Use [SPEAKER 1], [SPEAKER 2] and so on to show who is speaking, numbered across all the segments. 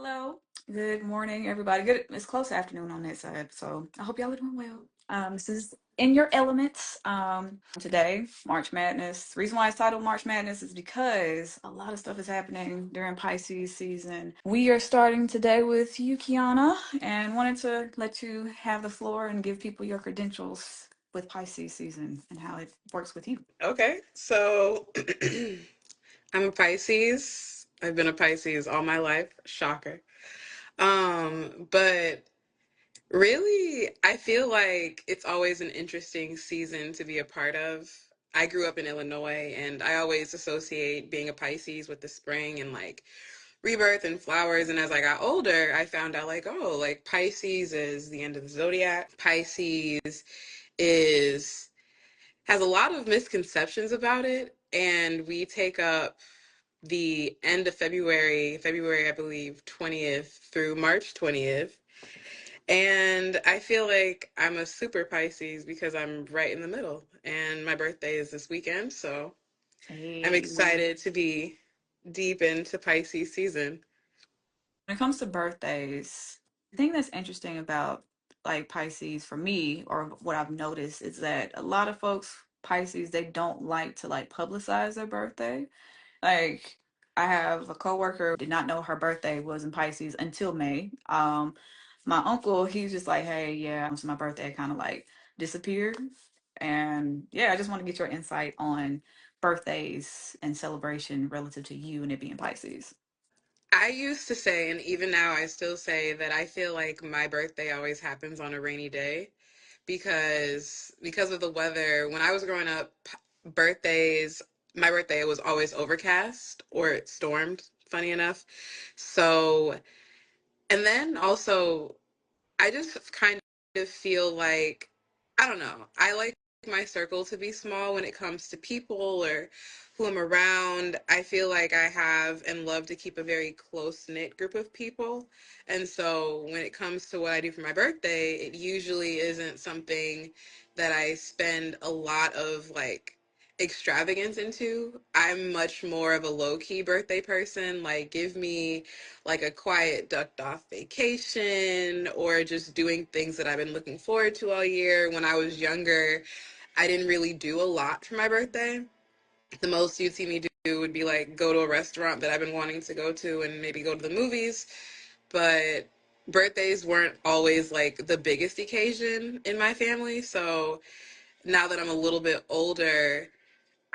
[SPEAKER 1] Hello. Good morning, everybody. Good. It's close to afternoon on that side, so I hope y'all are doing well. This is In Your Elements. Today, March Madness. The reason why it's titled March Madness is because a lot of stuff is happening during Pisces season. We are starting today with you, Kiana, and wanted to let you have the floor and give people your credentials with Pisces season and how it works with you.
[SPEAKER 2] Okay, so I'm a Pisces. I've been a Pisces all my life. Shocker. But really, I feel like it's always an interesting season to be a part of. I grew up in Illinois, and I always associate being a Pisces with the spring and like rebirth and flowers. And as I got older, I found out like, oh, like Pisces is the end of the zodiac. Pisces is has a lot of misconceptions about it, and we take up the end of February I believe 20th through March 20th. And I feel like I'm a super Pisces because I'm right in the middle, and my birthday is this weekend, so I'm
[SPEAKER 1] Hey.
[SPEAKER 2] excited to be deep into Pisces season.
[SPEAKER 1] When it comes to birthdays, the thing that's interesting about like Pisces for me, or what I've noticed, is that a lot of folks, Pisces, they don't like to like publicize their birthday. Like I have a coworker did not know her birthday was in Pisces until May. My uncle, he's just like, hey, yeah, so my birthday kind of like disappeared. And yeah, I just want to get your insight on birthdays and celebration relative to you and it being Pisces.
[SPEAKER 2] I used to say, and even now I still say, that I feel like my birthday always happens on a rainy day because of the weather. When I was growing up, birthdays, my birthday was always overcast or it stormed, funny enough. So, and then also I just kind of feel like, I don't know, I like my circle to be small when it comes to people or who I'm around. I feel like I have and love to keep a very close knit group of people. And so when it comes to what I do for my birthday, it usually isn't something that I spend a lot of like extravagance into. I'm much more of a low key birthday person. Like, give me like a quiet ducked off vacation or just doing things that I've been looking forward to all year. When I was younger, I didn't really do a lot for my birthday. The most you'd see me do would be like go to a restaurant that I've been wanting to go to and maybe go to the movies. But birthdays weren't always like the biggest occasion in my family. So now that I'm a little bit older,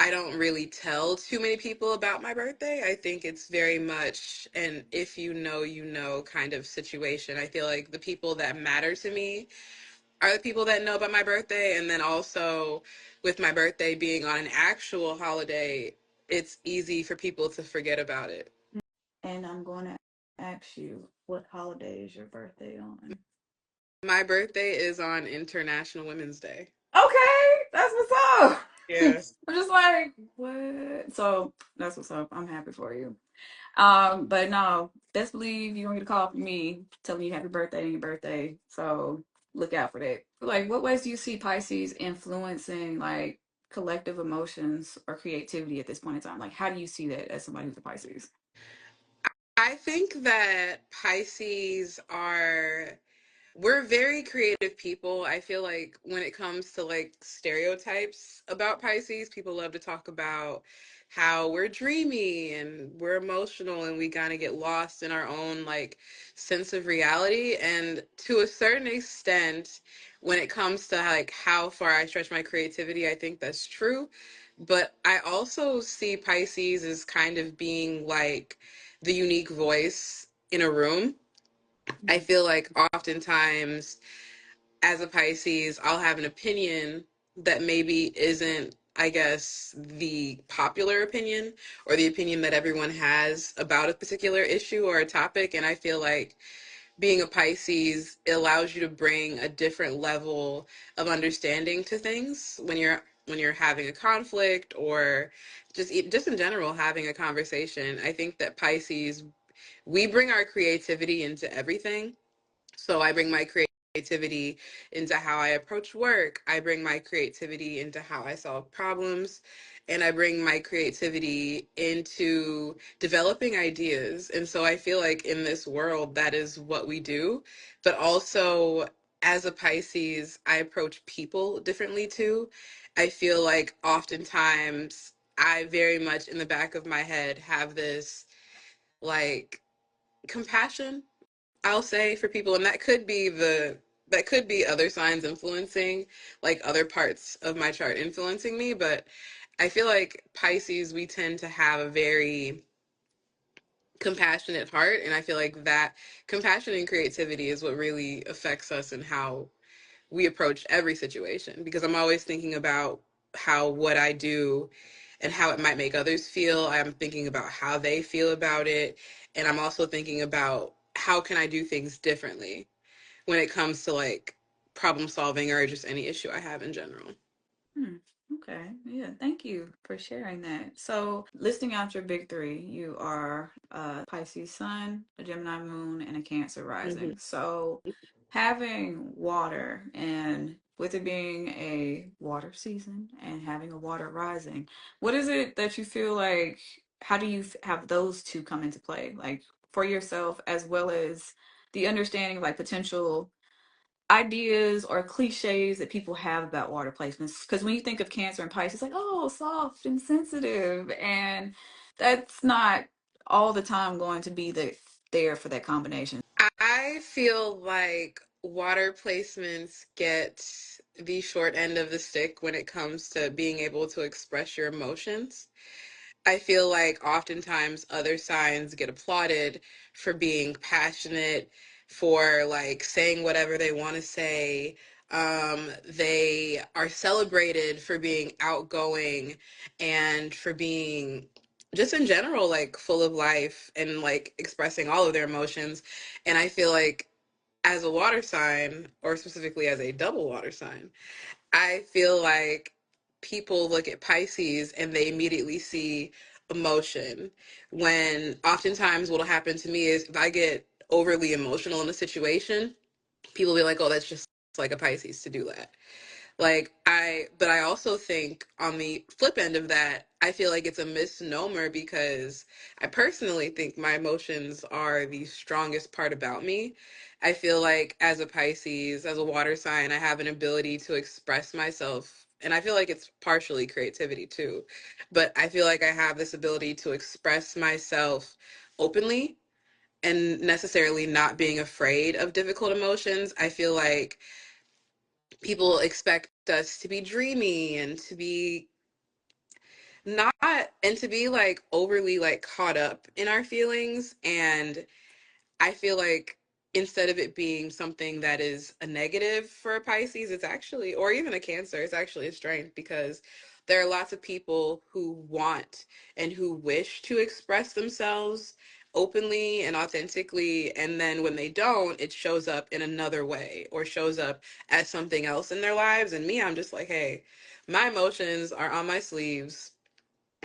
[SPEAKER 2] I don't really tell too many people about my birthday. I think it's very much an if you know kind of situation. I feel like the people that matter to me are the people that know about my birthday. And then also, with my birthday being on an actual holiday, it's easy for people to forget about it.
[SPEAKER 1] And I'm going to ask you, what holiday is your birthday on?
[SPEAKER 2] My birthday is on International Women's Day.
[SPEAKER 1] Okay, that's what's up.
[SPEAKER 2] Yeah.
[SPEAKER 1] I'm just like, what? So that's what's up. I'm happy for you. But no, best believe you're gonna get a call from me telling you happy birthday on your birthday. So look out for that. Like, what ways do you see Pisces influencing like collective emotions or creativity at this point in time? Like, how do you see that as somebody who's a Pisces?
[SPEAKER 2] I think that Pisces are we're very creative people. I feel like when it comes to like stereotypes about Pisces, people love to talk about how we're dreamy and we're emotional and we kind of get lost in our own like sense of reality. And to a certain extent, when it comes to like how far I stretch my creativity, I think that's true. But I also see Pisces as kind of being like the unique voice in a room. I feel like oftentimes as a Pisces, I'll have an opinion that maybe isn't, I guess, the popular opinion or the opinion that everyone has about a particular issue or a topic. And I feel like being a Pisces, it allows you to bring a different level of understanding to things when you're having a conflict or just in general having a conversation. I think that Pisces, we bring our creativity into everything. So I bring my creativity into how I approach work. I bring my creativity into how I solve problems. And I bring my creativity into developing ideas. And so I feel like in this world, that is what we do. But also, as a Pisces, I approach people differently too. I feel like oftentimes I very much in the back of my head have this like compassion, I'll say, for people, and that could be other signs influencing, like other parts of my chart influencing me, but I feel like Pisces, we tend to have a very compassionate heart, and I feel like that compassion and creativity is what really affects us and how we approach every situation, because I'm always thinking about how what I do and how it might make others feel. I'm thinking about how they feel about it, and I'm also thinking about how can I do things differently when it comes to like problem solving or just any issue I have in general.
[SPEAKER 1] Hmm. Okay. Yeah. Thank you for sharing that. So, listing out your big three, you are Pisces Sun, a Gemini Moon, and a Cancer
[SPEAKER 2] Mm-hmm.
[SPEAKER 1] Rising. So, having water and with it being a water season and having a water rising, what is it that you feel like? How do you have those two come into play, like for yourself as well as the understanding of like potential ideas or cliches that people have about water placements? Because when you think of Cancer and Pisces, it's like, oh, soft and sensitive, and that's not all the time going to be there for that combination.
[SPEAKER 2] I feel like water placements get the short end of the stick when it comes to being able to express your emotions. I feel like oftentimes other signs get applauded for being passionate, for like saying whatever they want to say. They are celebrated for being outgoing and for being just in general like full of life and like expressing all of their emotions. And I feel like as a water sign, or specifically as a double water sign, I feel like people look at Pisces and they immediately see emotion. When oftentimes what'll happen to me is if I get overly emotional in a situation, people will be like, oh, that's just like a Pisces to do that. But I also think on the flip end of that, I feel like it's a misnomer because I personally think my emotions are the strongest part about me. I feel like as a Pisces, as a water sign, I have an ability to express myself. And I feel like it's partially creativity too. But I feel like I have this ability to express myself openly and necessarily not being afraid of difficult emotions. I feel like people expect us to be dreamy and to be not and to be like overly like caught up in our feelings. And I feel like instead of it being something that is a negative for a Pisces, it's actually, or even a Cancer, it's actually a strength, because there are lots of people who want and who wish to express themselves openly and authentically. And then when they don't, it shows up in another way or shows up as something else in their lives. And me, I'm just like, hey, my emotions are on my sleeves.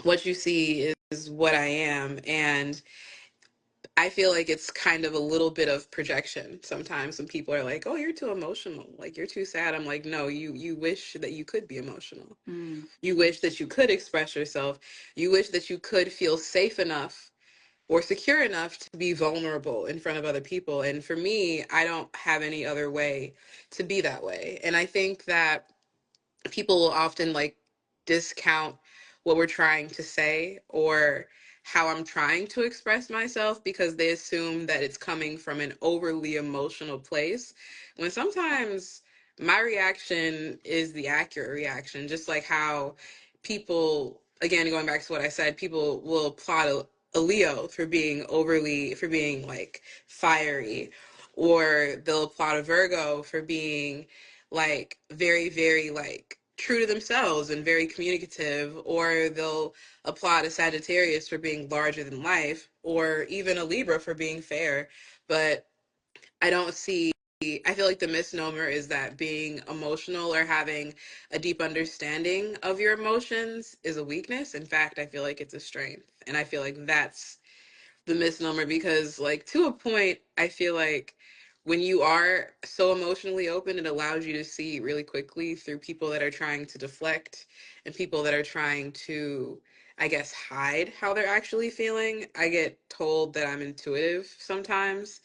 [SPEAKER 2] What you see is what I am. And I feel like it's kind of a little bit of projection sometimes when people are like, "Oh, you're too emotional. Like you're too sad." I'm like, "No, you wish that you could be emotional.
[SPEAKER 1] Mm,
[SPEAKER 2] You wish that you could express yourself. You wish that you could feel safe enough or secure enough to be vulnerable in front of other people." And for me, I don't have any other way to be that way. And I think that people will often like discount what we're trying to say or how I'm trying to express myself because they assume that it's coming from an overly emotional place. When sometimes my reaction is the accurate reaction, just like how people, again, going back to what I said, people will applaud a Leo for being overly, for being like fiery, or they'll applaud a Virgo for being like very, very like true to themselves and very communicative, or they'll applaud a Sagittarius for being larger than life, or even a Libra for being fair. But I don't see, I feel like the misnomer is that being emotional or having a deep understanding of your emotions is a weakness. In fact, I feel like it's a strength. And I feel like that's the misnomer because, like, to a point, I feel like when you are so emotionally open, it allows you to see really quickly through people that are trying to deflect and people that are trying to, I guess, hide how they're actually feeling. I get told that I'm intuitive sometimes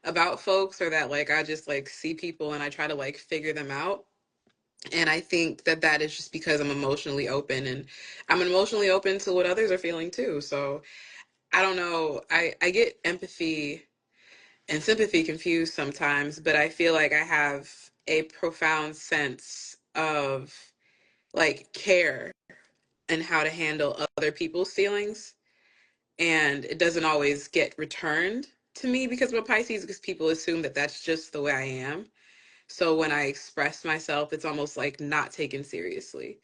[SPEAKER 2] about folks, or that like I just like see people and I try to like figure them out. And I think that that is just because I'm emotionally open, and I'm emotionally open to what others are feeling too. So I don't know. I get empathy and sympathy confused sometimes, but I feel like I have a profound sense of like care and how to handle other people's feelings. And it doesn't always get returned to me because I'm a Pisces, because people assume that that's just the way I am. So when I express myself, it's almost like not taken seriously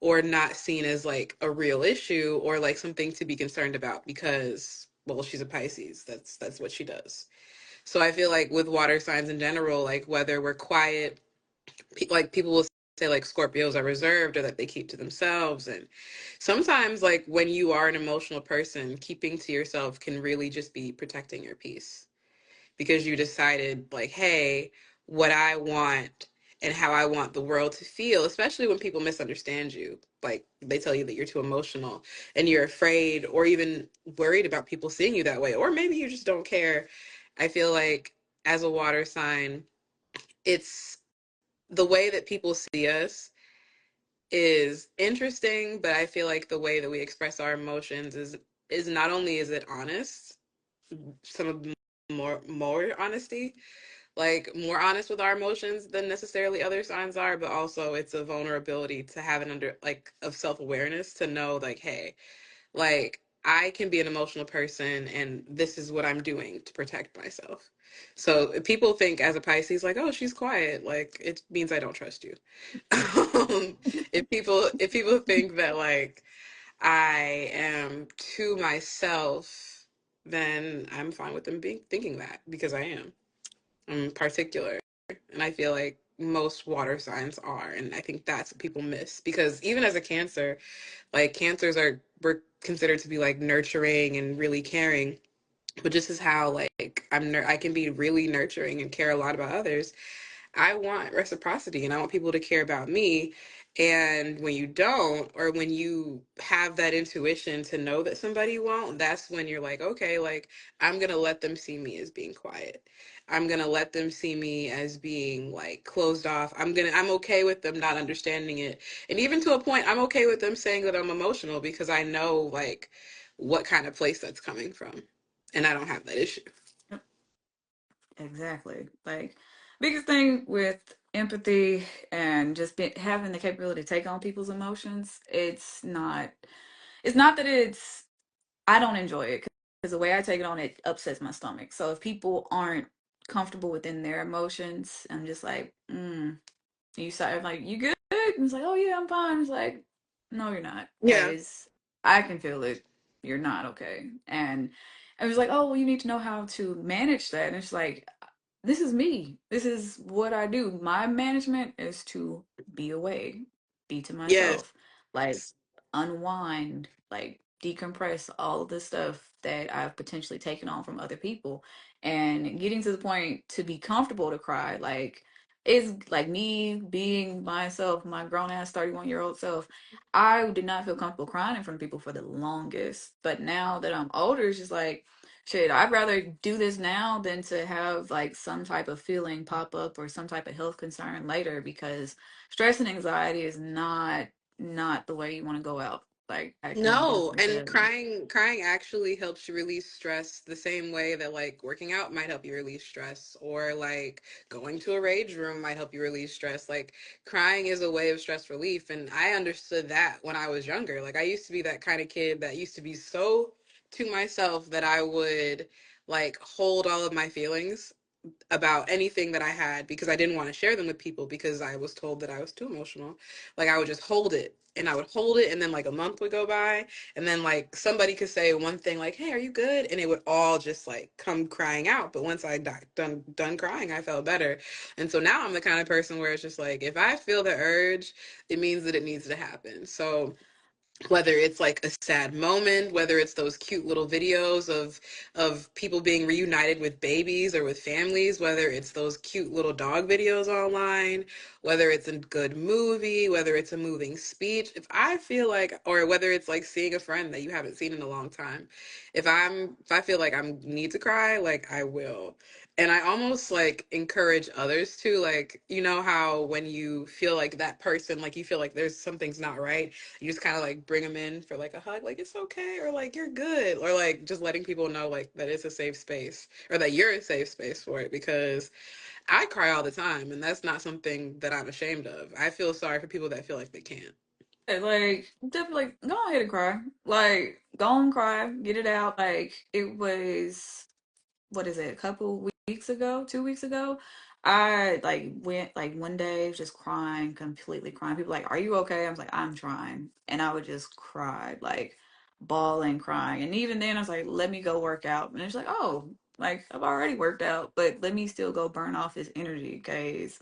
[SPEAKER 2] or not seen as like a real issue or like something to be concerned about because, well, she's a Pisces. That's what she does. So I feel like with water signs in general, like whether we're quiet, like people will say like Scorpios are reserved or that they keep to themselves. And sometimes, like when you are an emotional person, keeping to yourself can really just be protecting your peace because you decided, like, hey, what I want and how I want the world to feel, especially when people misunderstand you. Like they tell you that you're too emotional and you're afraid or even worried about people seeing you that way, or maybe you just don't care. I feel like as a water sign, it's the way that people see us is interesting, but I feel like the way that we express our emotions is not only is it honest, some of more honesty, like more honest with our emotions than necessarily other signs are, but also it's a vulnerability to have an under like of self-awareness to know like, hey, like I can be an emotional person and this is what I'm doing to protect myself. So if people think as a Pisces like, oh, she's quiet, like it means I don't trust you. um, if people think that like I am to myself, then I'm fine with them being thinking that because I am. I'm particular. And I feel like most water signs are. And I think that's what people miss. Because even as a Cancer, like Cancers are we're considered to be like nurturing and really caring. But just as how like I can be really nurturing and care a lot about others, I want reciprocity and I want people to care about me. And when you don't, or when you have that intuition to know that somebody won't, that's when you're like, okay, like I'm going to let them see me as being quiet. I'm going to let them see me as being like closed off. I'm okay with them not understanding it. And even to a point, I'm okay with them saying that I'm emotional because I know like what kind of place that's coming from. And I don't have that issue.
[SPEAKER 1] Exactly. Like biggest thing with empathy and just having the capability to take on people's emotions, it's not that it's I don't enjoy it because the way I take it on it upsets my stomach. So if people aren't comfortable within their emotions, I'm just like, you start like, you good? And it's like, oh yeah, I'm fine. It's like, no, you're not,
[SPEAKER 2] Yeah.
[SPEAKER 1] because I can feel it. You're not okay. And I was like, oh, well, you need to know how to manage that. And it's like, this is me. This is what I do. My management is to be away, be to
[SPEAKER 2] Yes.
[SPEAKER 1] myself, like unwind, like decompress all of the stuff that I've potentially taken on from other people. And getting to the point to be comfortable to cry, like is like me being myself, my grown ass 31-year-old self. I did not feel comfortable crying in front of people for the longest. But now that I'm older, it's just like, shit, I'd rather do this now than to have like some type of feeling pop up or some type of health concern later, because stress and anxiety is not the way you want to go out. Like I can
[SPEAKER 2] No,
[SPEAKER 1] definitely
[SPEAKER 2] and
[SPEAKER 1] tell you.
[SPEAKER 2] crying actually helps you release stress the same way that like working out might help you release stress, or like going to a rage room might help you release stress. Like crying is a way of stress relief, and I understood that when I was younger. Like I used to be that kind of kid that used to be so to myself that I would like hold all of my feelings about anything that I had because I didn't want to share them with people because I was told that I was too emotional. Like I would just hold it and I would hold it, and then like a month would go by, and then like somebody could say one thing like, "Hey, are you good?" and it would all just like come crying out. But once I done crying, I felt better. And so now I'm the kind of person where it's just like if I feel the urge, it means that it needs to happen. So whether it's like a sad moment, whether it's those cute little videos of people being reunited with babies or with families, whether it's those cute little dog videos online, whether it's a good movie, whether it's a moving speech. If I feel like, or whether it's like seeing a friend that you haven't seen in a long time, if I feel like I need to cry, like I will. And I almost like encourage others to, like, you know how when you feel like that person, like you feel like there's something's not right, you just kind of like bring them in for like a hug, like it's okay, or like you're good, or like just letting people know like that it's a safe space, or that you're a safe space for it. Because I cry all the time, and that's not something that I'm ashamed of. I feel sorry for people that feel like they can't.
[SPEAKER 1] Like, definitely, like, go ahead and cry. Like, go and cry, get it out. Like, it was, what is it, a couple weeks ago, 2 weeks ago, I like went like one day just crying, completely crying. People like, "Are you okay?" I was like, "I'm trying," and I would just cry, like bawling, crying. And even then, I was like, "Let me go work out," and it's like, "Oh, like I've already worked out, but let me still go burn off this energy because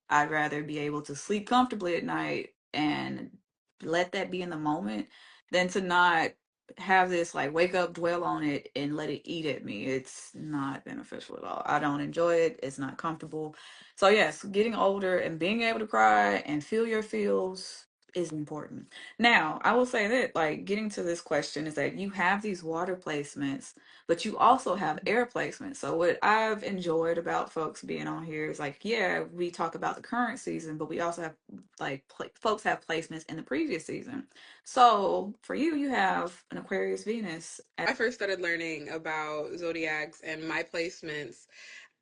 [SPEAKER 1] I'd rather be able to sleep comfortably at night and let that be in the moment than to not have this like wake up, dwell on it, and let it eat at me. It's not beneficial at all. I don't enjoy it. It's not comfortable. So yes, getting older and being able to cry and feel your feels is important. Now, I will say that like getting to this question is that you have these water placements, but you also have air placements. So what I've enjoyed about folks being on here is like, yeah, we talk about the current season, but we also have like folks have placements in the previous season. So for you, you have an Aquarius Venus.
[SPEAKER 2] I first started learning about zodiacs and my placements,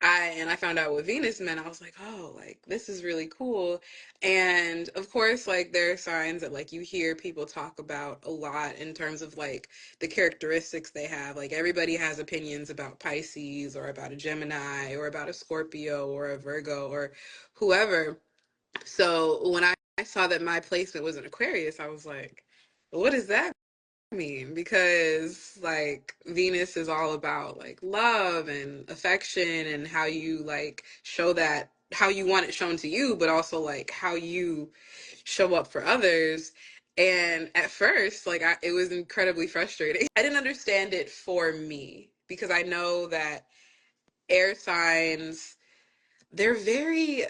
[SPEAKER 2] I found out what Venus meant. I was like, oh, like this is really cool. And of course, like there are signs that like you hear people talk about a lot in terms of like the characteristics they have. Like everybody has opinions about Pisces or about a Gemini or about a Scorpio or a Virgo or whoever. So when I saw that my placement was an Aquarius, I was like, what does that mean? Because like Venus is all about like love and affection and how you like show that, how you want it shown to you, but also like how you show up for others. And at first, like it was incredibly frustrating. I didn't understand it for me because I know that air signs, they're very,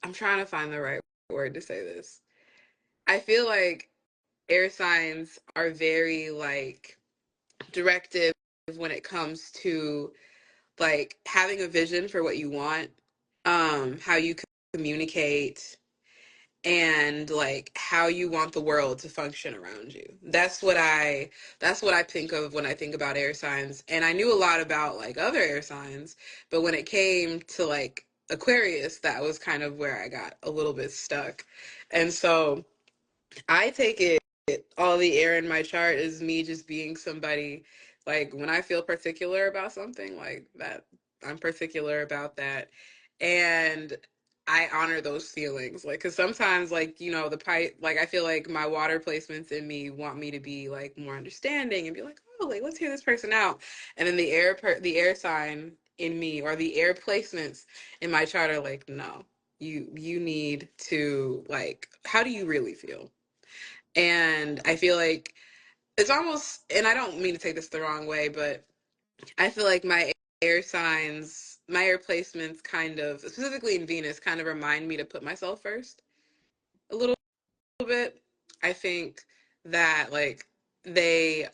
[SPEAKER 2] I'm trying to find the right word to say this. I feel like air signs are very like directive when it comes to like having a vision for what you want, how you communicate, and like how you want the world to function around you. That's what I think of when I think about air signs. And I knew a lot about like other air signs, but when it came to like Aquarius, that was kind of where I got a little bit stuck. And so I take it all the air in my chart is me just being somebody, like when I feel particular about something like that, I'm particular about that. And I honor those feelings. Like, cause sometimes like, you know, the pipe, like I feel like my water placements in me want me to be like more understanding and be like, oh, like let's hear this person out. And then the air sign in me or the air placements in my chart are like, no, you need to like, how do you really feel? And I feel like it's almost, and I don't mean to take this the wrong way, but I feel like my air signs, my air placements kind of, specifically in Venus, kind of remind me to put myself first a little bit. I think that like they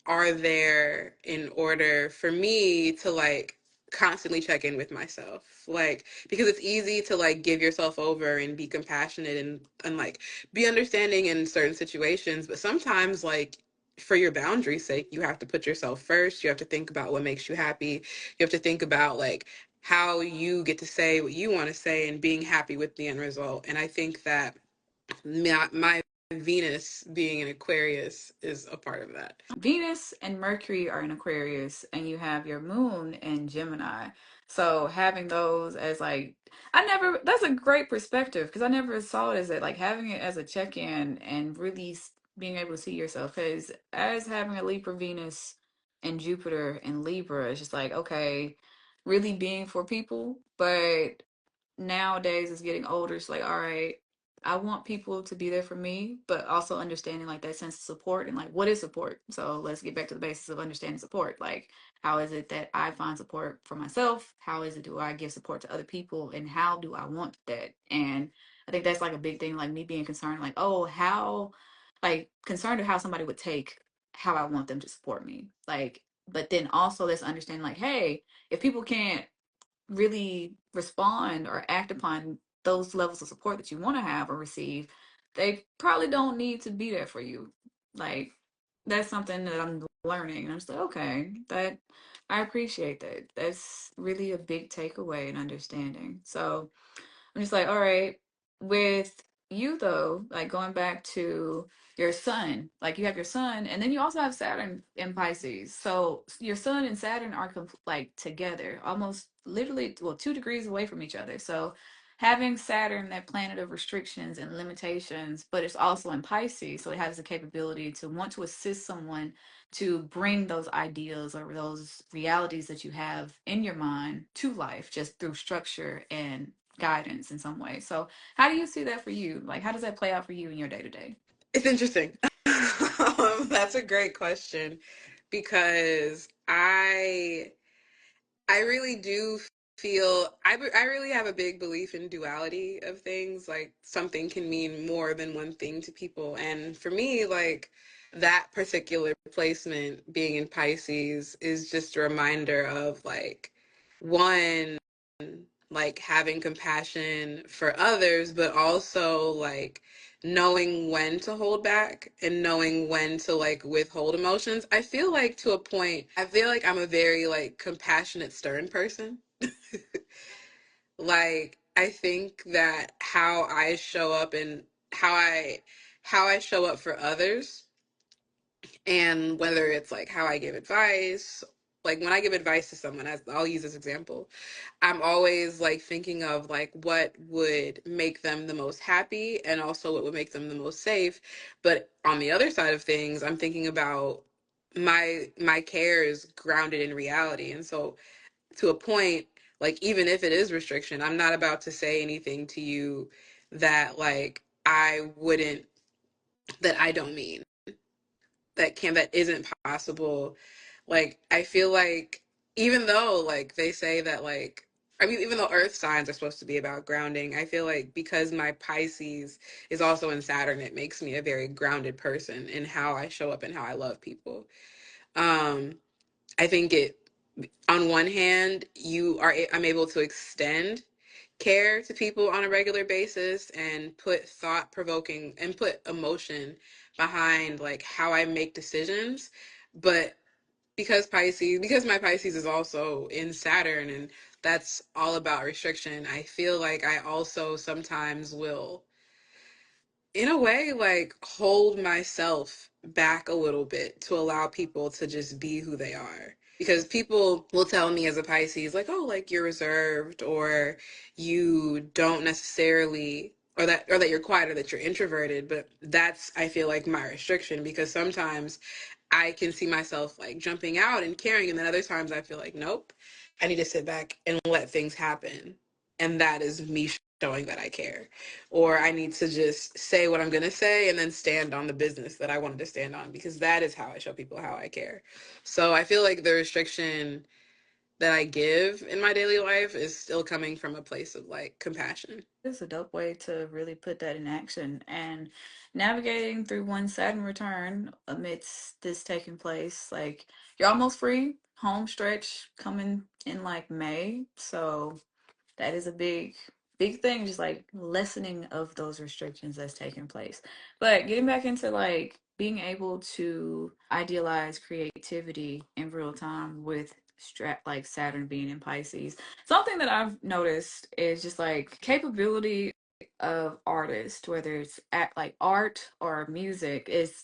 [SPEAKER 2] are there in order for me to like constantly check in with myself, like because it's easy to like give yourself over and be compassionate and like be understanding in certain situations, but sometimes like for your boundaries sake you have to put yourself first. You have to think about what makes you happy. You have to think about like how you get to say what you want to say and being happy with the end result. And I think that my Venus being an Aquarius is a part of that.
[SPEAKER 1] Venus and Mercury are in Aquarius, and you have your moon in Gemini. So having those as like, I never, that's a great perspective because I never saw it as that, like having it as a check in and really being able to see yourself. Because as having a Libra Venus and Jupiter and Libra, it's just like, okay, really being for people. But nowadays it's getting older. It's like, all right. I want people to be there for me, but also understanding like that sense of support and like what is support. So let's get back to the basis of understanding support. Like, how is it that I find support for myself? How is it do I give support to other people? And how do I want that? And I think that's like a big thing, like me being concerned, like, oh, how, like concerned of how somebody would take how I want them to support me. Like, but then also let's understand, like, hey, if people can't really respond or act upon those levels of support that you want to have or receive, they probably don't need to be there for you. Like, that's something that I'm learning. And I'm just like, okay, that I appreciate that. That's really a big takeaway and understanding. So I'm just like, all right, with you though, like going back to your sun, like you have your sun, and then you also have Saturn in Pisces. So your sun and Saturn are like together, almost literally, well, 2 degrees away from each other. So having Saturn, that planet of restrictions and limitations, but it's also in Pisces, so it has the capability to want to assist someone to bring those ideas or those realities that you have in your mind to life just through structure and guidance in some way. So how do you see that for you? Like, how does that play out for you in your day to day?
[SPEAKER 2] It's interesting. That's a great question because I really do feel I really have a big belief in duality of things. Like something can mean more than one thing to people. And for me, like that particular placement being in Pisces is just a reminder of like one, like having compassion for others, but also like knowing when to hold back and knowing when to like withhold emotions. I feel like to a point, I feel like I'm a very like compassionate, stern person. Like I think that how I show up and how I show up for others, and whether it's like how I give advice, like when I give advice to someone, I'll use this example. I'm always like thinking of like what would make them the most happy and also what would make them the most safe. But on the other side of things, I'm thinking about my care is grounded in reality. And so to a point, like even if it is restriction, I'm not about to say anything to you that like I wouldn't that I don't mean that isn't possible. Like I feel like even though like they say that like I mean even though earth signs are supposed to be about grounding, I feel like because my Pisces is also in Saturn, it makes me a very grounded person in how I show up and how I love people. um I think it on one hand I'm able to extend care to people on a regular basis and put thought provoking and put emotion behind like how I make decisions. But because my Pisces is also in Saturn and that's all about restriction, I feel like I also sometimes will in a way like hold myself back a little bit to allow people to just be who they are, because people will tell me as a Pisces like, oh, like you're reserved or you don't necessarily or that you're quiet or that you're introverted. But that's, I feel like, my restriction, because sometimes I can see myself like jumping out and caring, and then other times I feel like, nope, I need to sit back and let things happen, and that is me showing that I care. Or I need to just say what I'm going to say and then stand on the business that I wanted to stand on, because that is how I show people how I care. So I feel like the restriction that I give in my daily life is still coming from a place of like compassion.
[SPEAKER 1] It's a dope way to really put that in action and navigating through one Saturn return amidst this taking place. Like, you're almost free, home stretch coming in like May. So that is a big thing, just like lessening of those restrictions that's taking place. But getting back into like being able to idealize creativity in real time with like Saturn being in Pisces, something that I've noticed is just like capability of artists, whether it's like art or music, is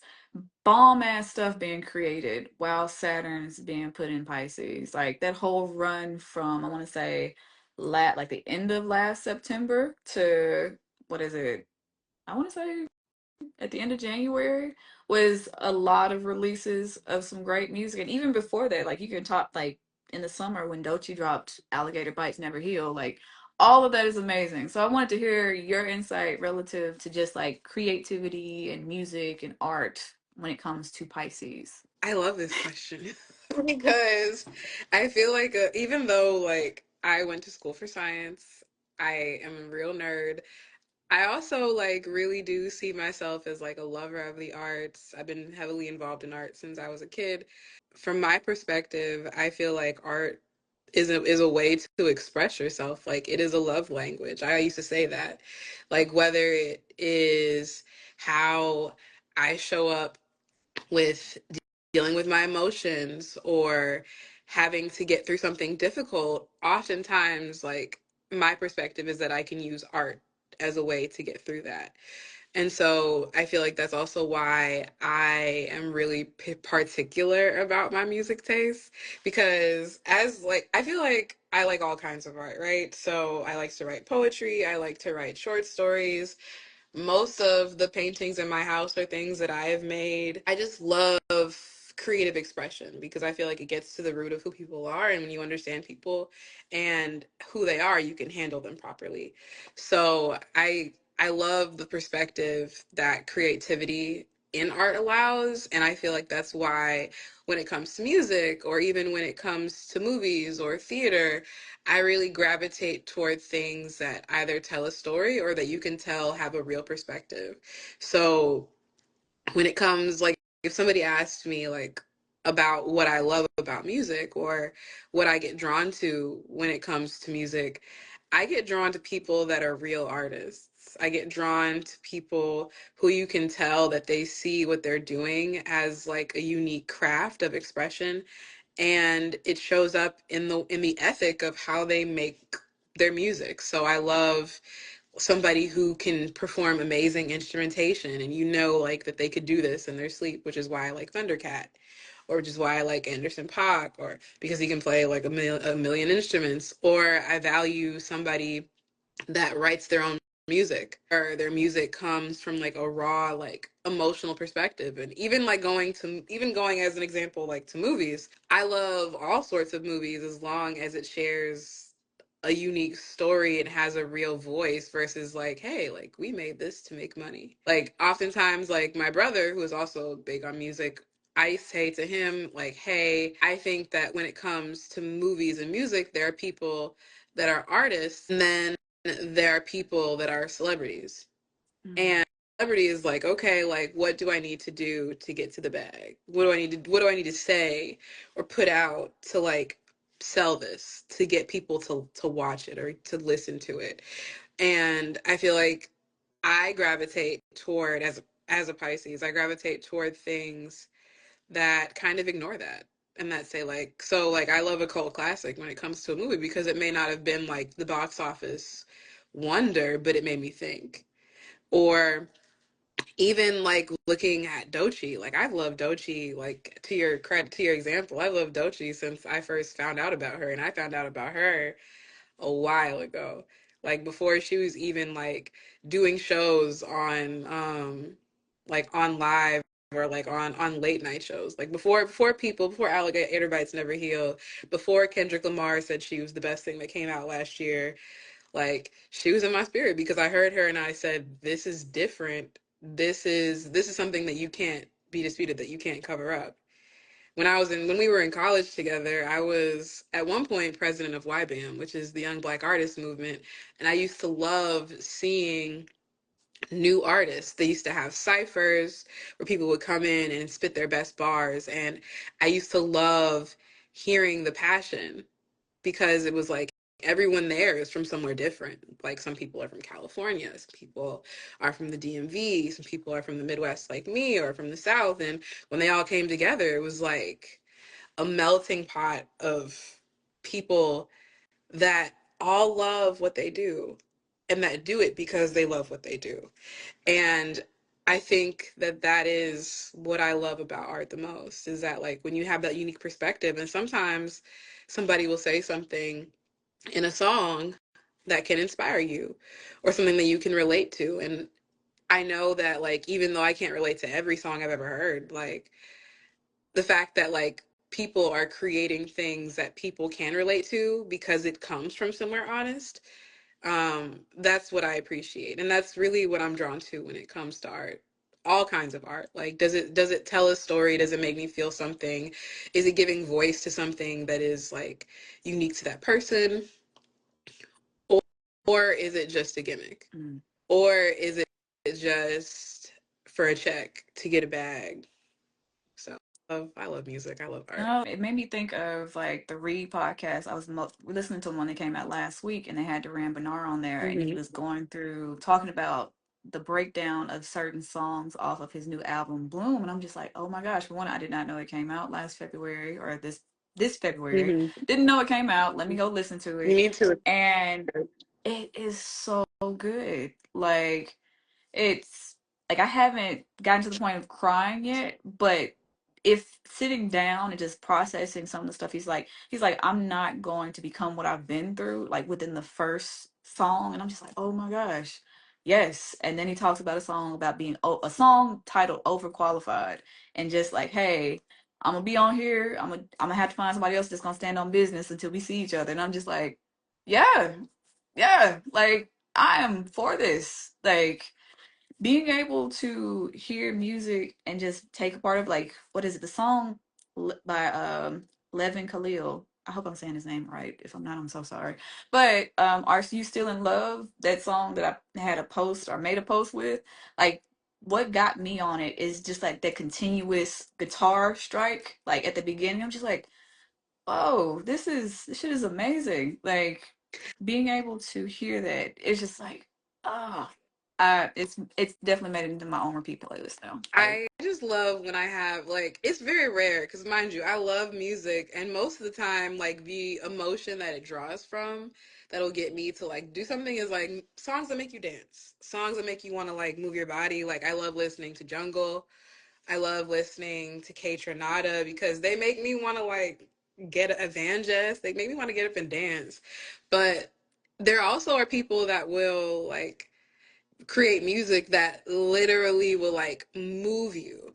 [SPEAKER 1] bomb ass stuff being created while Saturn's being put in Pisces. Like that whole run from, I want to say, like the end of last September to, what is it? I want to say at the end of January was a lot of releases of some great music. And even before that, like you can talk like in the summer when Doechii dropped Alligator Bites Never Heal, like all of that is amazing. So I wanted to hear your insight relative to just like creativity and music and art when it comes to Pisces.
[SPEAKER 2] I love this question because I feel like even though like I went to school for science, I am a real nerd. I also like really do see myself as like a lover of the arts. I've been heavily involved in art since I was a kid. From my perspective, I feel like art is a way to express yourself. Like it is a love language. I used to say that. Like whether it is how I show up with dealing with my emotions or having to get through something difficult, oftentimes like my perspective is that I can use art as a way to get through that. And so I feel like that's also why I am really particular about my music taste because as like I feel like I like all kinds of art, right? So I like to write poetry, I like to write short stories. Most of the paintings in my house are things that I have made. I just love creative expression because I feel like it gets to the root of who people are. And when you understand people and who they are, you can handle them properly. So I love the perspective that creativity in art allows. And I feel like that's why when it comes to music or even when it comes to movies or theater, I really gravitate toward things that either tell a story or that you can tell have a real perspective. So when it comes like if somebody asked me like about what I love about music or what I get drawn to when it comes to music, I get drawn to people that are real artists. I get drawn to people who you can tell that they see what they're doing as like a unique craft of expression and it shows up in the ethic of how they make their music. So I love somebody who can perform amazing instrumentation and you know like that they could do this in their sleep, which is why I like Thundercat or which is why I like Anderson Paak or because he can play like a million instruments or I value somebody that writes their own music or their music comes from like a raw like emotional perspective and even like going as an example like to movies. I love all sorts of movies as long as it shares a unique story and has a real voice versus like hey like we made this to make money. Like oftentimes like my brother who is also big on music, I say to him like hey I think that when it comes to movies and music there are people that are artists and then there are people that are celebrities.
[SPEAKER 1] Mm-hmm.
[SPEAKER 2] And celebrity is like, okay, like what do I need to do to get to the bag? What do I need to say or put out to like sell this to get people to watch it or to listen to it? And I feel like I gravitate toward as a Pisces, I gravitate toward things that kind of ignore that and that say like so like I love a cult classic when it comes to a movie because it may not have been like the box office wonder but it made me think or even like looking at Dochi like I've loved Dochi like to your credit to your example I love Dochi since I first found out about her and I found out about her a while ago like before she was even like doing shows on live or like on late night shows like before alligator bites never heal before Kendrick Lamar said she was the best thing that came out last year like she was in my spirit because I heard her and I said this is different, this is something that you can't be disputed, that you can't cover up. When we were in college together, I was at one point president of YBAM, which is the Young Black Artist Movement, and I used to love seeing new artists. They used to have ciphers where people would come in and spit their best bars, and I used to love hearing the passion because it was like everyone there is from somewhere different. Like some people are from California, some people are from the DMV, some people are from the Midwest like me or from the South. And when they all came together, it was like a melting pot of people that all love what they do and that do it because they love what they do. And I think that that is what I love about art the most is that like when you have that unique perspective and sometimes somebody will say something in a song that can inspire you or something that you can relate to. And I know that like even though I can't relate to every song I've ever heard, like the fact that like people are creating things that people can relate to because it comes from somewhere honest, That's what I appreciate, and that's really what I'm drawn to when it comes to art. All kinds of art. Like, does it tell a story? Does it make me feel something? Is it giving voice to something that is like unique to that person, or, or is it just a gimmick,
[SPEAKER 1] Mm.
[SPEAKER 2] or is it just for a check to get a bag? So I love music. I love art.
[SPEAKER 1] No, it made me think of like the Read podcast. I was listening to one that came out last week, and they had Duran Bernard on there, and he
[SPEAKER 2] Hmm.
[SPEAKER 1] was going through talking about the breakdown of certain songs off of his new album Bloom, and I'm just like, oh my gosh! For one, I did not know it came out last February or this February.
[SPEAKER 2] Hmm.
[SPEAKER 1] Didn't know it came out. Let me go listen to it,
[SPEAKER 2] Me too.
[SPEAKER 1] and it is so good. Like it's like I haven't gotten to the point of crying yet, but if sitting down and just processing some of the stuff, he's like, I'm not going to become what I've been through, like within the first song. And I'm just like, oh my gosh. Yes. And then he talks about a song about being a song titled Overqualified, and just like, hey, I'm gonna be on here. I'm gonna have to find somebody else that's gonna stand on business until we see each other. And I'm just like, yeah, yeah, like I am for this. Like being able to hear music and just take a part of, like, what is it, the song by Levin Khalil. I hope I'm saying his name right. If I'm not, I'm so sorry. But Are You Still in Love, that song that I had a post or made a post with, like what got me on it is just like that continuous guitar strike, like at the beginning. I'm just like, oh, this shit is amazing. Like being able to hear that, it's just like, ah, it's definitely made it into my own repeat playlist now. Like,
[SPEAKER 2] I just love when I have like it's very rare because mind you, I love music and most of the time like the emotion that it draws from that'll get me to like do something is like songs that make you dance, songs that make you want to like move your body. Like I love listening to Jungle. I love listening to K Tronada because they make me want to like get evangelist. They make me want to get up and dance. But there also are people that will like create music that literally will like move you.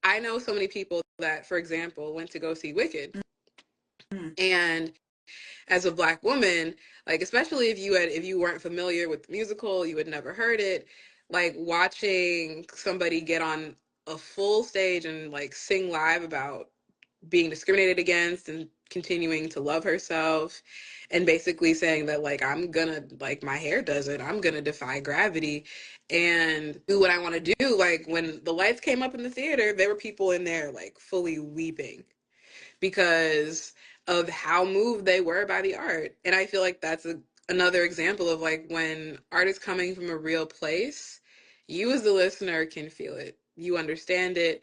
[SPEAKER 2] I know so many people that, for example, went to go see Wicked.
[SPEAKER 1] mm,
[SPEAKER 2] And as a black woman, like especially if you weren't familiar with the musical, you had never heard it, like watching somebody get on a full stage and like sing live about being discriminated against and continuing to love herself and basically saying that like I'm gonna like my hair does it, I'm gonna defy gravity and do what I want to do. Like when the lights came up in the theater, there were people in there like fully weeping because of how moved they were by the art. And I feel like that's another example of like when art is coming from a real place, you as the listener can feel it, you understand it,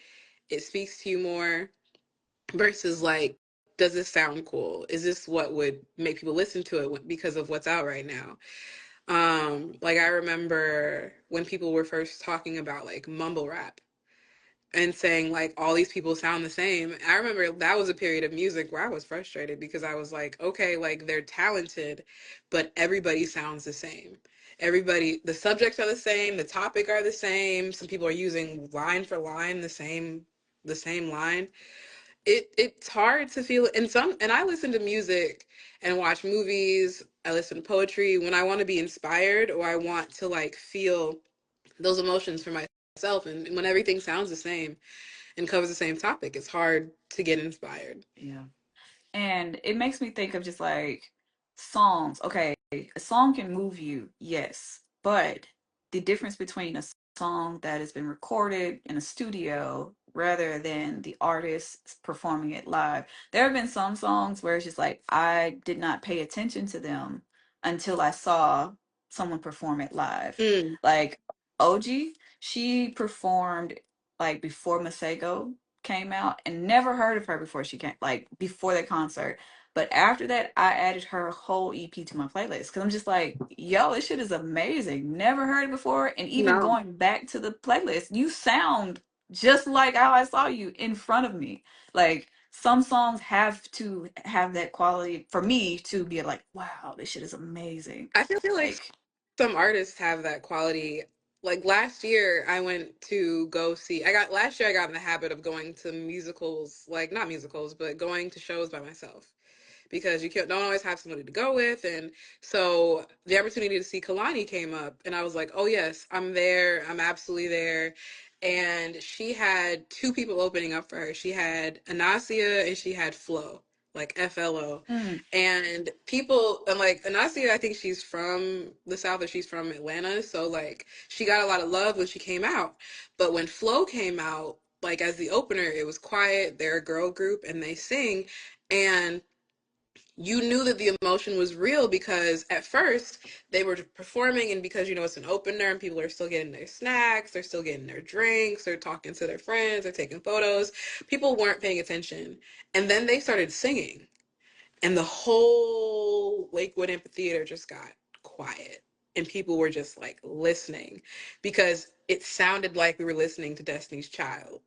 [SPEAKER 2] it speaks to you more versus like, does this sound cool? Is this what would make people listen to it because of what's out right now? Like I remember when people were first talking about like mumble rap and saying like all these people sound the same. I remember that was a period of music where I was frustrated because I was like, okay, like they're talented, but everybody sounds the same. Everybody, the subjects are the same, the topic are the same. Some people are using line for line the same line. It's hard to feel and I listen to music and watch movies, I listen to poetry when I want to be inspired or I want to like feel those emotions for myself, and when everything sounds the same and covers the same topic, it's hard to get inspired.
[SPEAKER 1] yeah. And it makes me think of just like songs. Okay, a song can move you, yes, but the difference between a song that has been recorded in a studio rather than the artist performing it live. There have been some songs where it's just like I did not pay attention to them until I saw someone perform it live.
[SPEAKER 2] Mm,
[SPEAKER 1] Like OG, she performed like before Masego came out, and never heard of her before she came, like before that concert. But after that, I added her whole EP to my playlist because I'm just like, yo, this shit is amazing. Never heard it before. And even
[SPEAKER 2] no,
[SPEAKER 1] going back to the playlist, you sound just like how I saw you in front of me. Like some songs have to have that quality for me to be like, wow, this shit is amazing.
[SPEAKER 2] I feel like
[SPEAKER 1] Like,
[SPEAKER 2] some artists have that quality. Like last year I went to go see, I got last year I got in the habit of going to musicals, like not musicals but going to shows by myself because you can't don't always have somebody to go with. And so the opportunity to see Kalani came up, and I was like, oh yes, I'm there. I'm absolutely there. And she had two people opening up for her. She had Anasia and she had Flo, like FLO.
[SPEAKER 1] Mm,
[SPEAKER 2] And people, and like Anasia, I think she's from the South, or she's from Atlanta. So like she got a lot of love when she came out. But when Flo came out, like as the opener, it was quiet. They're a girl group and they sing. And you knew that the emotion was real because at first they were performing, and because it's an opener and people are still getting their snacks, they're still getting their drinks, they're talking to their friends, they're taking photos, people weren't paying attention. And then they started singing, and the whole Lakewood amphitheater just got quiet, and people were just like listening, because it sounded like we were listening to Destiny's Child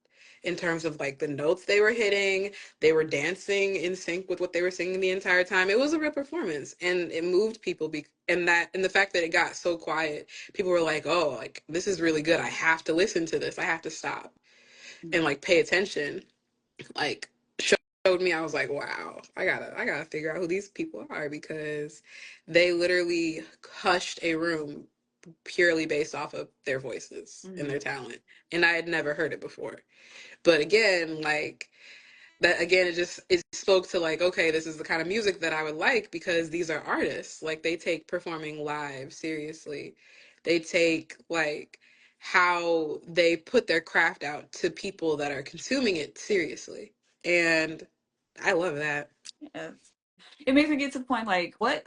[SPEAKER 2] in terms of like the notes they were hitting. They were dancing in sync with what they were singing the entire time. It was a real performance, and it moved people, and the fact that it got so quiet, people were like, oh, like this is really good, I have to listen to this, I have to stop and like pay attention. Like showed me, I was like, wow, I gotta figure out who these people are, because they literally hushed a room purely based off of their voices and
[SPEAKER 1] mm,
[SPEAKER 2] their talent. And I had never heard it before. But again, like that again, it spoke to like, okay, this is the kind of music that I would like, because these are artists. Like they take performing live seriously. They take like how they put their craft out to people that are consuming it seriously. And I love that.
[SPEAKER 1] yeah. It makes me get to the point like, what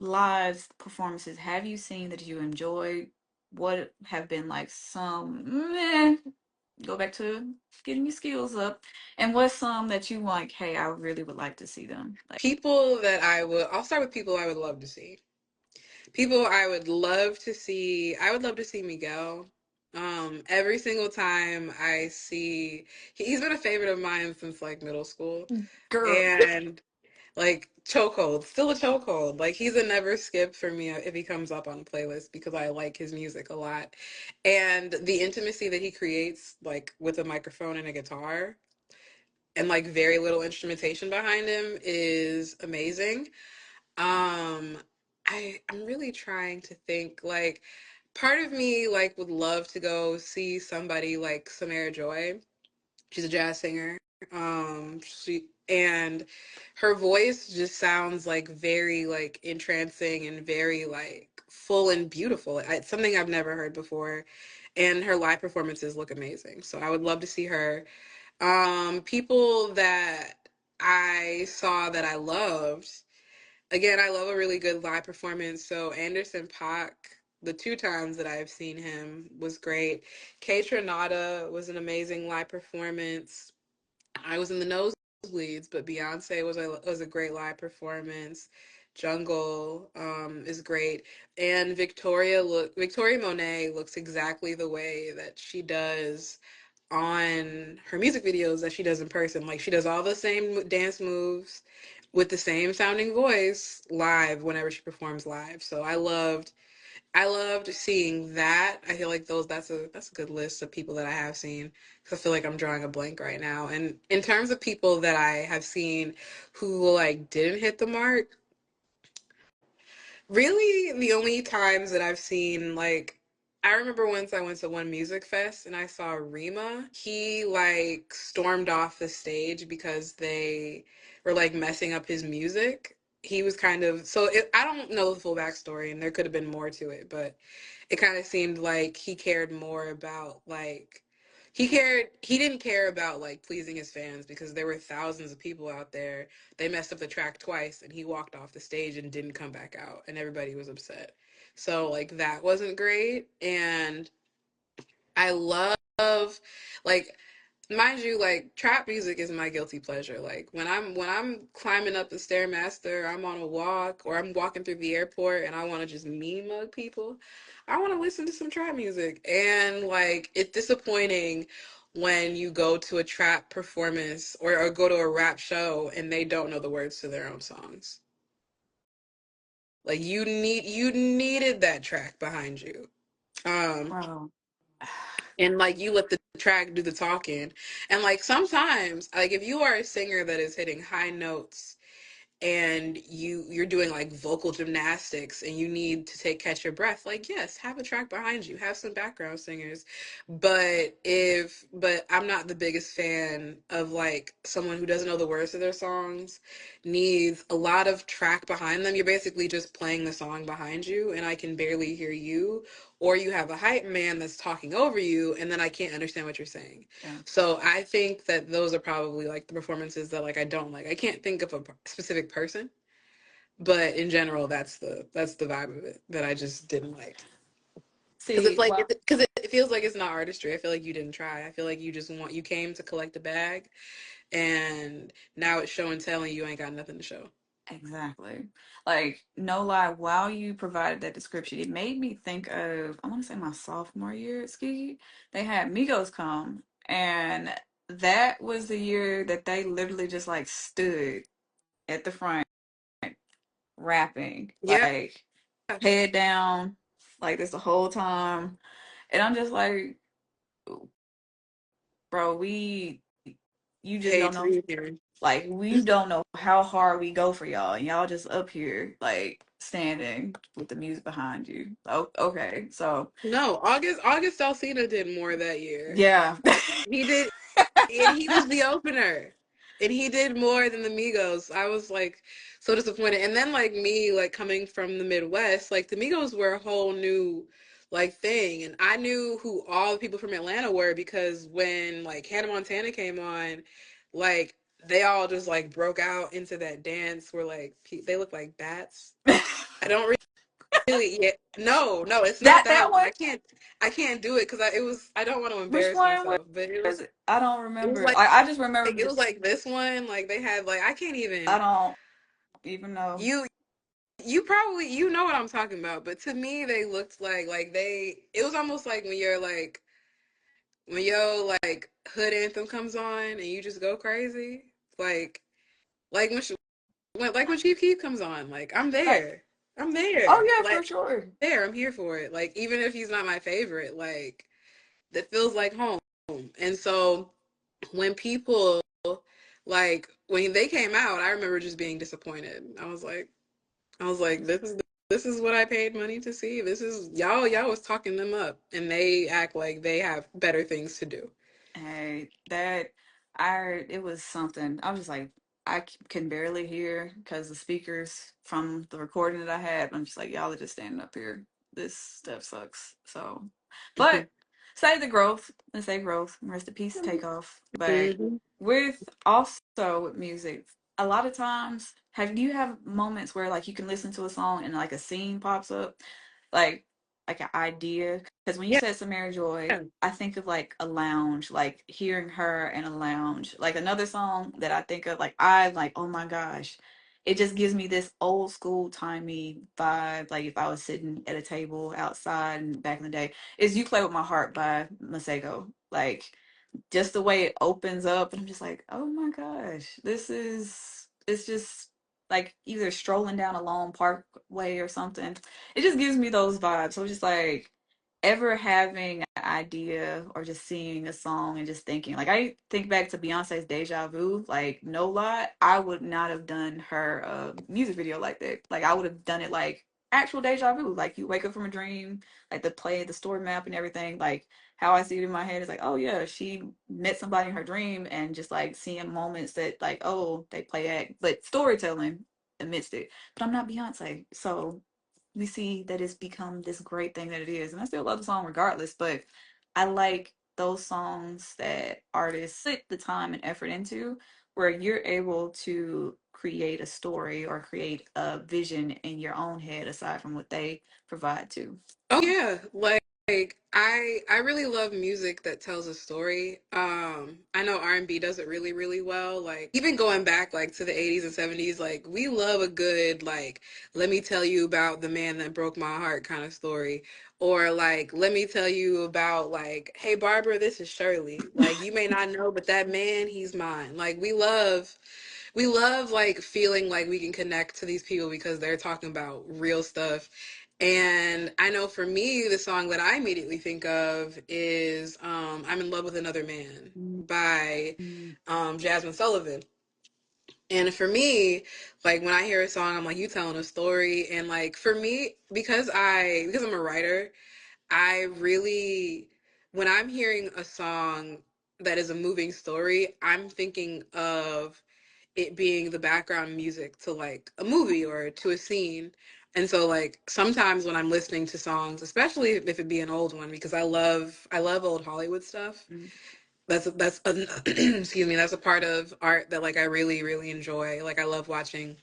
[SPEAKER 1] live performances have you seen that you enjoyed? What have been like some meh, go back to getting your skills up, and what's some that you like, hey, I really would like to see them? Like,
[SPEAKER 2] People that I'll start with people I would love to see. People I would love to see, I would love to see Miguel. Every single time I see, he's been a favorite of mine since like middle school.
[SPEAKER 1] girl.
[SPEAKER 2] And like chokehold, still a chokehold. Like he's a never skip for me if he comes up on a playlist, because I like his music a lot. And the intimacy that he creates, like with a microphone and a guitar, and like very little instrumentation behind him, is amazing. Um, I'm really trying to think, like part of me like would love to go see somebody like Samara Joy. She's a jazz singer. She and her voice just sounds like very like entrancing and very like full and beautiful. It's something I've never heard before, and her live performances look amazing. So I would love to see her. People that I saw that I loved. Again, I love a really good live performance. So Anderson Paak, the two times that I've seen him, was great. K Tronada was an amazing live performance. I was in the nosebleeds, but Beyonce was a great live performance. Jungle is great, and Victoria Monet looks exactly the way that she does on her music videos that she does in person. Like she does all the same dance moves with the same sounding voice live whenever she performs live. So I loved seeing that. I feel like that's a good list of people that I have seen, because I feel like I'm drawing a blank right now. And in terms of people that I have seen who like didn't hit the mark, really, the only times that I've seen, like, I remember once I went to one music fest and I saw Rima. He like stormed off the stage because they were like messing up his music. He was kind of I don't know the full backstory, and there could have been more to it, but it kind of seemed like he cared more about like he didn't care about like pleasing his fans, because there were thousands of people out there. They messed up the track twice, and he walked off the stage and didn't come back out, and everybody was upset. So like that wasn't great. And I love, like, mind you, like trap music is my guilty pleasure. Like when I'm climbing up the stairmaster, I'm on a walk, or I'm walking through the airport and I want to just mean mug people, I want to listen to some trap music. And like it's disappointing when you go to a trap performance, or go to a rap show and they don't know the words to their own songs. Like you needed that track behind you. Um
[SPEAKER 1] Bro.
[SPEAKER 2] and like you let the track do the talking. And like sometimes, like if you are a singer that is hitting high notes and you're doing like vocal gymnastics and you need to take catch your breath, like yes, have a track behind you, have some background singers. But I'm not the biggest fan of like someone who doesn't know the words to their songs needs a lot of track behind them. You're basically just playing the song behind you and I can barely hear you, or you have a hype man that's talking over you and then I can't understand what you're saying.
[SPEAKER 1] Yeah.
[SPEAKER 2] So I think that those are probably like the performances that like I don't like. I can't think of a specific person, but in general, that's the vibe of it that I just didn't like. Because it's
[SPEAKER 1] See,
[SPEAKER 2] like
[SPEAKER 1] well,
[SPEAKER 2] because it feels like it's not artistry. I feel like you didn't try. I feel like you came to collect a bag, and now it's show and tell, and you ain't got nothing to show.
[SPEAKER 1] exactly. Like, no lie, while you provided that description, it made me think of, I want to say my sophomore year at Ski. They had Migos come, and that was the year that they literally just like stood at the front rapping,
[SPEAKER 2] Yeah,
[SPEAKER 1] like head down, like this the whole time. And I'm just like, bro, you just
[SPEAKER 2] paid
[SPEAKER 1] don't
[SPEAKER 2] to
[SPEAKER 1] know.
[SPEAKER 2] be here.
[SPEAKER 1] Like, we don't know how hard we go for y'all, and y'all just up here, like, standing with the music behind you. Oh, okay. So,
[SPEAKER 2] No, August Alsina did more that year.
[SPEAKER 1] yeah.
[SPEAKER 2] He did, and he was the opener, and he did more than the Migos. I was like so disappointed. And then like me, like coming from the Midwest, like the Migos were a whole new like thing, and I knew who all the people from Atlanta were because when like Hannah Montana came on, like they all just like broke out into that dance where like they look like bats. I don't really, yeah, no, it's not
[SPEAKER 1] That
[SPEAKER 2] that one.
[SPEAKER 1] one?
[SPEAKER 2] I can't do it because I don't want to
[SPEAKER 1] Which
[SPEAKER 2] embarrass
[SPEAKER 1] one
[SPEAKER 2] myself, but
[SPEAKER 1] was it? I don't
[SPEAKER 2] it was
[SPEAKER 1] remember.
[SPEAKER 2] like
[SPEAKER 1] Like, I just remember
[SPEAKER 2] it was like this one. Like they had like I can't
[SPEAKER 1] I
[SPEAKER 2] even.
[SPEAKER 1] don't even know.
[SPEAKER 2] You probably you know what I'm talking about, but to me they looked like they. It was almost like when you're like when your like hood anthem comes on and you just go crazy. Like like when Chief Keef comes on. Like I'm
[SPEAKER 1] Right.
[SPEAKER 2] there. I'm
[SPEAKER 1] Oh,
[SPEAKER 2] there.
[SPEAKER 1] yeah, for
[SPEAKER 2] Like
[SPEAKER 1] sure.
[SPEAKER 2] there. I'm here for it. Like even if he's not my favorite, like that feels like home. And so when people like when they came out, I remember just being disappointed. I was like, this is what I paid money to see. This is y'all was talking them up, and they act like they have better things to do.
[SPEAKER 1] Hey, it was something. I was just like, can barely hear because the speakers from the recording that I had, I'm just like, y'all are just standing up here. This stuff sucks. So, but say the growth. Let's say growth. Rest in peace, Takeoff. But
[SPEAKER 2] Hmm.
[SPEAKER 1] with also with music, a lot of times, do you have moments where like you can listen to a song and like a scene pops up? Like an idea, because when you
[SPEAKER 2] Yeah.
[SPEAKER 1] said Samara Joy, I think of like a lounge, like hearing her in a lounge. Like another song that I think of, like I like, oh my gosh, it just gives me this old school timey vibe. Like if I was sitting at a table outside and back in the day, is "You Play with My Heart" by Masego. Like just the way it opens up, and I'm just like, oh my gosh, it's just like either strolling down a long parkway or something. It just gives me those vibes. So just like ever having an idea or just seeing a song and just thinking, like I think back to Beyonce's Deja Vu, like no lie, I would not have done her music video like that. Like I would have done it like actual deja vu, like you wake up from a dream, like the play, the story map and everything. Like how I see it in my head is like, oh yeah, she met somebody in her dream, and just like seeing moments that like, oh, they play act, but storytelling amidst it. But I'm not Beyonce, so we see that it's become this great thing that it is, and I still love the song regardless. But I like those songs that artists put the time and effort into, where you're able to create a story or create a vision in your own head aside from what they provide to.
[SPEAKER 2] Oh yeah, like I really love music that tells a story. I know R&B does it really well. Like even going back like to the 80s and 70s, like we love a good like let me tell you about the man that broke my heart kind of story. Or like let me tell you about like hey Barbara, this is Shirley. Like you may not know, but that man, he's mine. Like we love like feeling like we can connect to these people because they're talking about real stuff. And I know for me, the song that I immediately think of is I'm in Love with Another Man by Jasmine Sullivan. And for me, like when I hear a song, I'm like, you telling a story. And like for me, because I'm a writer, I really, when I'm hearing a song that is a moving story, I'm thinking of it being the background music to like a movie or to a scene. And so like sometimes when I'm listening to songs, especially if it be an old one, because I love old Hollywood stuff.
[SPEAKER 1] Mm.
[SPEAKER 2] That's excuse me, that's a part of art that like I really really enjoy. Like I love watching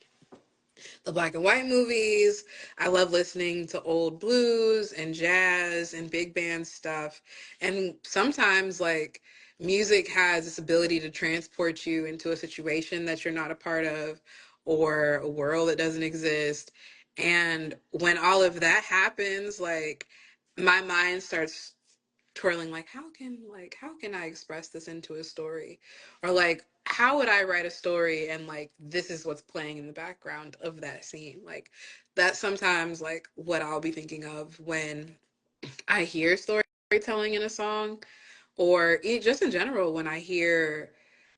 [SPEAKER 2] the black and white movies. I love listening to old blues and jazz and big band stuff. And sometimes, like, music has this ability to transport you into a situation that you're not a part of or a world that doesn't exist. And when all of that happens, like, my mind starts twirling like how can I express this into a story, or like how would I write a story and like this is what's playing in the background of that scene. Like that's sometimes like what I'll be thinking of when I hear storytelling in a song, or just in general when I hear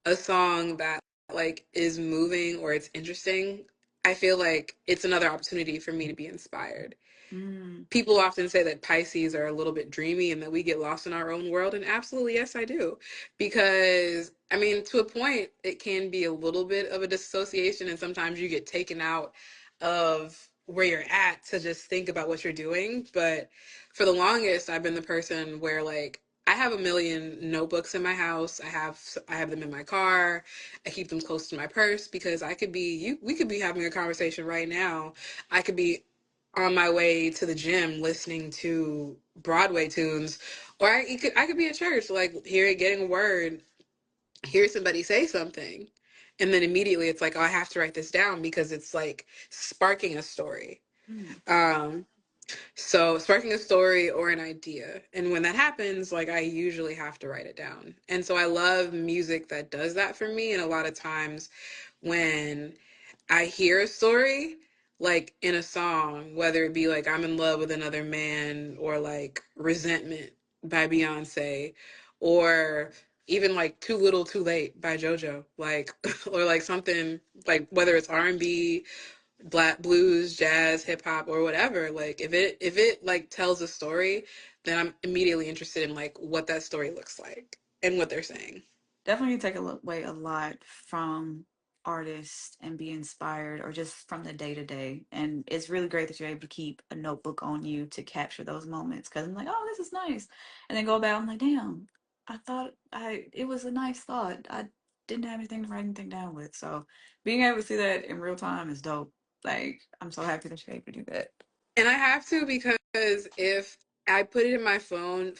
[SPEAKER 2] a song that like is moving or it's interesting. I feel like it's another opportunity for me to be inspired.
[SPEAKER 1] Mm.
[SPEAKER 2] People often say that Pisces are a little bit dreamy and that we get lost in our own world. And absolutely, yes, I do. Because, I mean, to a point, it can be a little bit of a dissociation. And sometimes you get taken out of where you're at to just think about what you're doing. But for the longest, I've been the person where, like, I have a million notebooks in my house. I have them in my car. I keep them close to my purse because we could be having a conversation right now. I could be on my way to the gym listening to Broadway tunes, or I could be at church, like getting a word, hear somebody say something, and then immediately it's like, oh, I have to write this down because it's like sparking a story.
[SPEAKER 1] Mm.
[SPEAKER 2] Um, so sparking a story or an idea, and when that happens, like I usually have to write it down. And so I love music that does that for me. And a lot of times when I hear a story, like in a song, whether it be like I'm in love with another man or like Resentment by Beyonce, or even like Too Little Too Late by JoJo, like or like something like whether it's R&B, black blues, jazz, hip hop or whatever, like if it like tells a story, then I'm immediately interested in like what that story looks like and what they're saying.
[SPEAKER 1] Definitely take away a lot from artists and be inspired, or just from the day to day. And it's really great that you're able to keep a notebook on you to capture those moments. Because I'm like, oh, this is nice, and then go about. I'm like, damn, I thought it was a nice thought. I didn't have anything to write anything down with. So being able to see that in real time is dope. Like, I'm so happy that you're able to do that.
[SPEAKER 2] And I have to because if I put it in my phone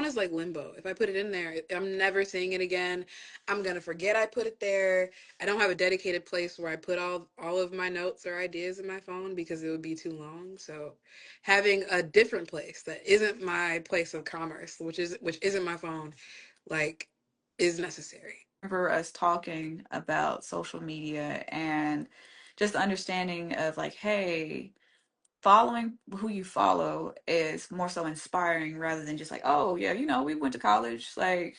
[SPEAKER 2] is like limbo. If I put it in there, I'm never seeing it again. I'm gonna forget I put it there. I don't have a dedicated place where I put all of my notes or ideas in my phone because it would be too long. So having a different place that isn't my place of commerce, which isn't my phone, like is necessary.
[SPEAKER 1] Remember us talking about social media and just the understanding of like, hey, following who you follow is more so inspiring rather than just like, oh yeah, we went to college, like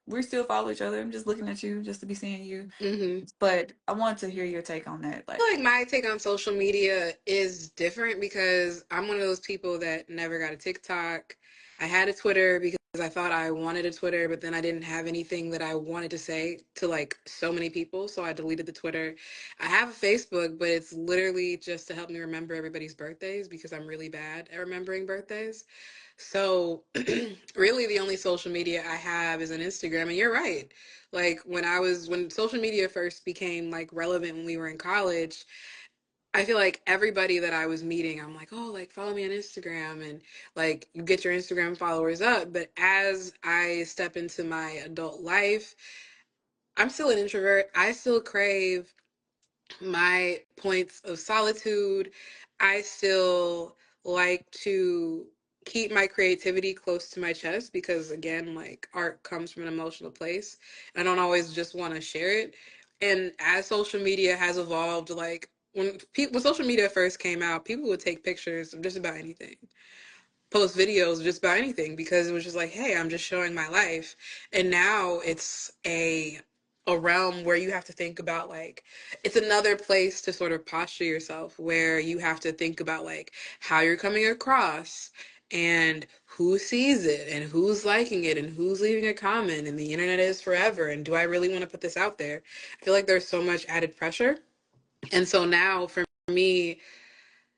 [SPEAKER 1] we still follow each other. I'm just looking at you just to be seeing you.
[SPEAKER 2] Mm-hmm.
[SPEAKER 1] But I want to hear your take on that. Like,
[SPEAKER 2] Feel like my take on social media is different because I'm one of those people that never got a TikTok. I had a Twitter because I thought I wanted a Twitter, but then I didn't have anything that I wanted to say to like so many people, so I deleted the Twitter. I have a Facebook, but it's literally just to help me remember everybody's birthdays because I'm really bad at remembering birthdays. So really the only social media I have is an Instagram, and you're right. Like when social media first became like relevant when we were in college, I feel like everybody that I was meeting, I'm like, oh, like follow me on Instagram, and like you get your Instagram followers up. But as I step into my adult life, I'm still an introvert. I still crave my points of solitude. I still like to keep my creativity close to my chest because, again, like art comes from an emotional place. I don't always just want to share it. And as social media has evolved, like when social media first came out, people would take pictures of just about anything, post videos of just about anything because it was just like, hey, I'm just showing my life. And now it's a a realm where you have to think about like it's another place to sort of posture yourself where you have to think about like how you're coming across and who sees it and who's liking it and who's leaving a comment, and the internet is forever, and do I really want to put this out there? I feel like there's so much added pressure. And so now for me,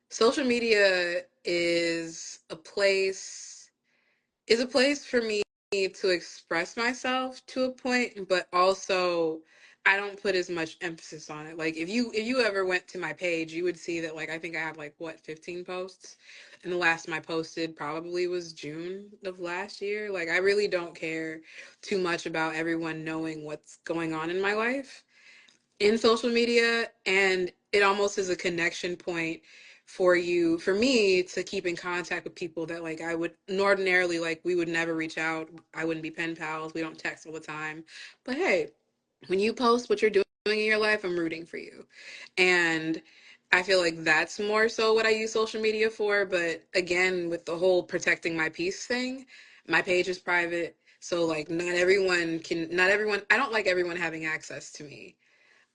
[SPEAKER 2] social media is a place for me to express myself to a point, but also I don't put as much emphasis on it. Like if you ever went to my page, you would see that like I think I have like what 15 posts. And the last time I posted probably was June of last year. Like I really don't care too much about everyone knowing what's going on in my life in social media, and it almost is a connection point for me to keep in contact with people that like I would ordinarily like we would never reach out. I wouldn't be pen pals, we don't text all the time, but hey, when you post what you're doing in your life, I'm rooting for you. And I feel like that's more so what I use social media for. But again, with the whole protecting my peace thing, my page is private, so like not everyone, I don't like everyone having access to me.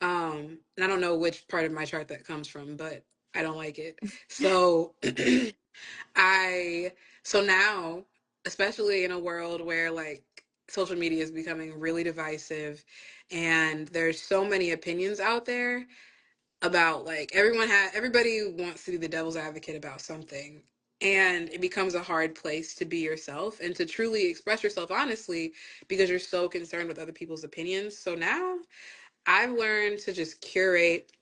[SPEAKER 2] And I don't know which part of my chart that comes from, but I don't like it. So I so now, especially in a world where like social media is becoming really divisive and there's so many opinions out there about like everybody wants to be the devil's advocate about something, and it becomes a hard place to be yourself and to truly express yourself honestly because you're so concerned with other people's opinions. So now I've learned to just curate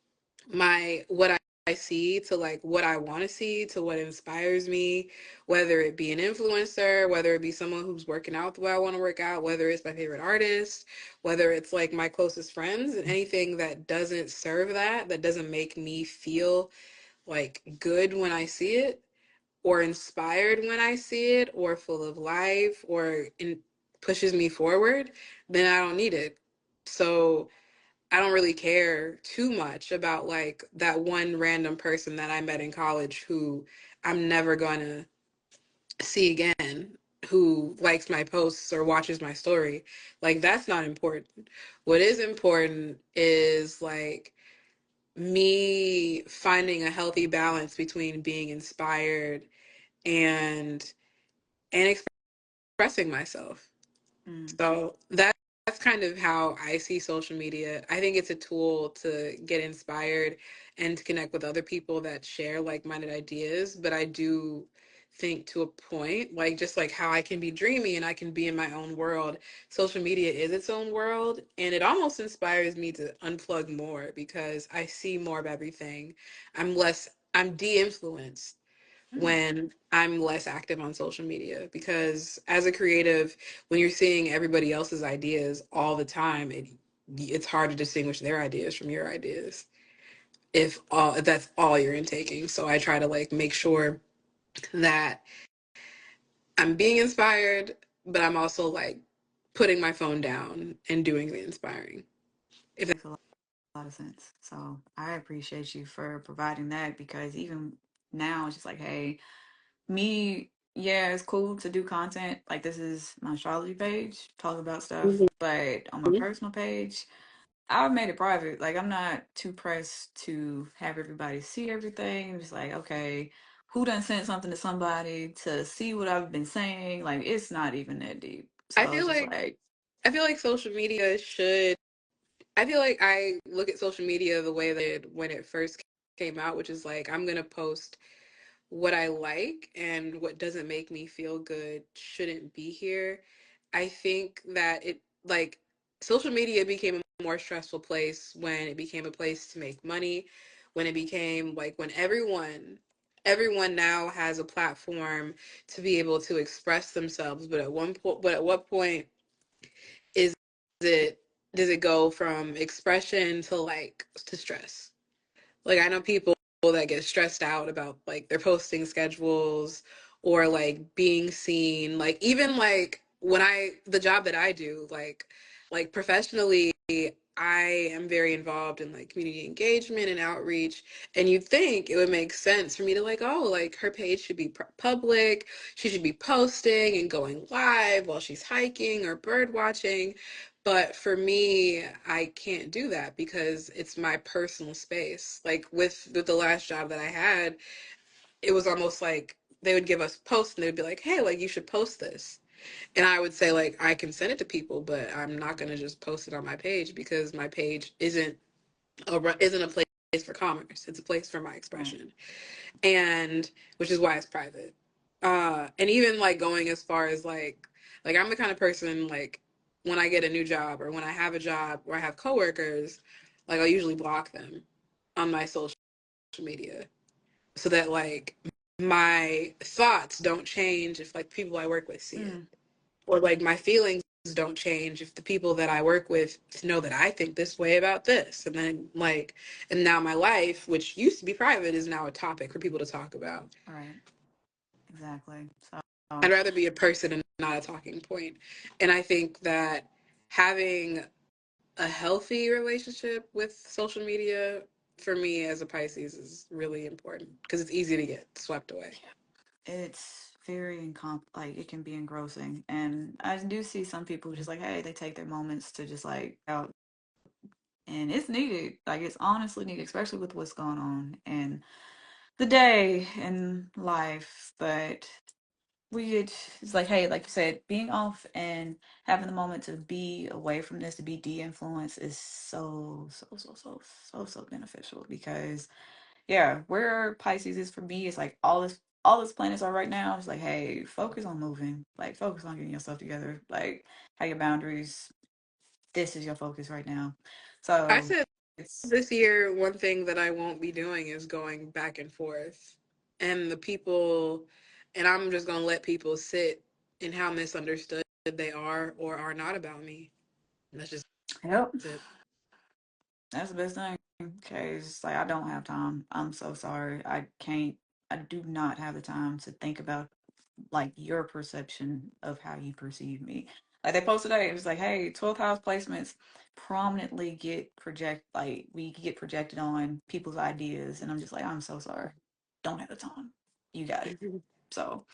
[SPEAKER 2] my what I see to like what I want to see to what inspires me, whether it be an influencer, whether it be someone who's working out the way I want to work out, whether it's my favorite artist, whether it's like my closest friends, and anything that doesn't serve that doesn't make me feel like good when I see it, or inspired when I see it, or full of life, or pushes me forward, then I don't need it. So I don't really care too much about like that one random person that I met in college who I'm never going to see again, who likes my posts or watches my story. Like that's not important. What is important is like me finding a healthy balance between being inspired and and expressing myself.
[SPEAKER 1] Mm.
[SPEAKER 2] So that's kind of how I see social media. I think it's a tool to get inspired and to connect with other people that share like-minded ideas. But I do think to a point, like just like how I can be dreamy and I can be in my own world, social media is its own world. And it almost inspires me to unplug more because I see more of everything. I'm de-influenced
[SPEAKER 1] Mm.
[SPEAKER 2] when I'm less active on social media, because as a creative, when you're seeing everybody else's ideas all the time, it's hard to distinguish their ideas from your ideas if that's all you're intaking. So I try to like make sure that I'm being inspired, but I'm also like putting my phone down and doing the inspiring. If that
[SPEAKER 1] Makes a lot of sense. So I appreciate you for providing that because even now it's just like, hey, me, yeah, it's cool to do content. Like this is my astrology page, talk about stuff.
[SPEAKER 2] Mhm.
[SPEAKER 1] But on my personal page, I've made it private. Like I'm not too pressed to have everybody see everything. It's like, okay, who done sent something to somebody to see what I've been saying? Like it's not even that deep.
[SPEAKER 2] I
[SPEAKER 1] So
[SPEAKER 2] feel
[SPEAKER 1] it's just
[SPEAKER 2] like
[SPEAKER 1] like,
[SPEAKER 2] I feel like social media should I feel like I look at social media the way that when it first came out, which is like I'm gonna post what I like, and what doesn't make me feel good shouldn't be here. I think that it like social media became a more stressful place when it became a place to make money, when it became like when everyone now has a platform to be able to express themselves, but at what point is it does it go from expression to like to stress? Like I know people that get stressed out about like their posting schedules or like being seen. Like even like when I the job that I do, like professionally, I am very involved in like community engagement and outreach, and you'd think it would make sense for me to like, oh, like her page should be public, she should be posting and going live while she's hiking or bird watching. But for me, I can't do that because it's my personal space. Like with the last job that I had, it was almost like they would give us posts and they would be like, hey, like you should post this. And I would say like I can send it to people, but I'm not gonna just post it on my page because my page isn't a place for commerce. It's a place for my
[SPEAKER 1] Right.
[SPEAKER 2] expression, and which is why it's private. And even like going as far as like I'm the kind of person like when I get a new job or when I have a job where I have coworkers, like I'll usually block them on my social media so that like my thoughts don't change if like people I work with see it,
[SPEAKER 1] Mm,
[SPEAKER 2] or like my feelings don't change if the people that I work with know that I think this way about this. And then like, and now my life, which used to be private, is now a topic for people to talk about.
[SPEAKER 1] right. Exactly. So,
[SPEAKER 2] I'd rather be a person and not a talking point. And I think that having a healthy relationship with social media for me as a Pisces is really important because it's easy to get swept away.
[SPEAKER 1] it's very like it can be engrossing, and I do see some people just like, hey, they take their moments to just like out, and it's needed. Like it's honestly needed, especially with what's going on in the day and life. But it's like, hey, like you said, being off and having the moment to be away from this, to be de-influenced is so beneficial because yeah, where Pisces is for me, it's like all this planets are right now. It's like, hey, focus on moving, like focus on getting yourself together, like have your boundaries. This is your focus right now.
[SPEAKER 2] I
[SPEAKER 1] So
[SPEAKER 2] said
[SPEAKER 1] it's
[SPEAKER 2] this year, one thing that I won't be doing is going back and forth. And the people, and I'm just going to let people sit in how misunderstood they are or are not about me. And that's just
[SPEAKER 1] yep,
[SPEAKER 2] it.
[SPEAKER 1] that's the best thing. Cause like I don't have time. I'm so sorry. I can't. I do not have the time to think about like your perception of how you perceive me. Like they posted today, it was like, hey, 12th house placements prominently we get projected on people's ideas. And I'm just like, I'm so sorry. Don't have the time. You got it. So